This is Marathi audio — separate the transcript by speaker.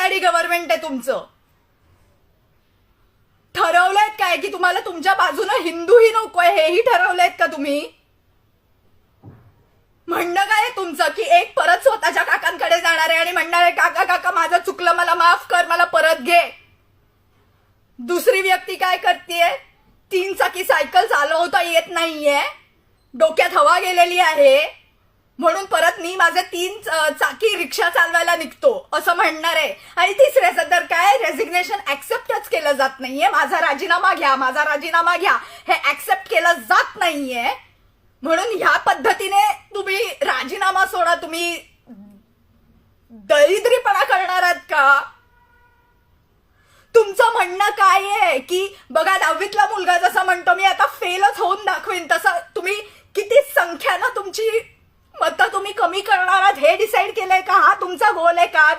Speaker 1: डॅडी गव्हर्नमेंट आहे तुमचं. ठरवलंय काय की तुम्हाला तुमच्या बाजूनं हिंदूही नकोय, हेही ठरवलंयत का तुम्ही? म्हणणं काय आहे तुमचं की एक परत स्वतःच्या काकांकडे जाणार आहे आणि म्हणणार आहे काका काका माझं चुकलं, मला माफ कर, मला परत घे. दुसरी व्यक्ती काय करतेय, 3 चाकी सायकल चालवता येत नाहीये, डोक्यात हवा गेलेली आहे, म्हणून परत मी माझे 3 चाकी रिक्षा चालवायला निघतो असं म्हणणार आहे. आणि तिसऱ्याचं तर काय, रेझिग्नेशन ऍक्सेप्टच केलं जात नाहीये. माझा राजीनामा घ्या, माझा राजीनामा घ्या, हे ऍक्सेप्ट केलं जात नाहीये. म्हणून ह्या पद्धतीने तुम्ही राजीनामा सोडा. तुम्ही दरिद्रीपणा करणार आहात का? तुमचं म्हणणं काय आहे की बघा 10वीतला मुलगा जसा म्हणतो मी आता फेलच होऊन दाखवीन, तसं तुम्ही किती संख्यानं तुमची मतं तुम्ही कमी करणार आहात हे डिसाईड केलंय का? हा तुमचा गोल आहे का?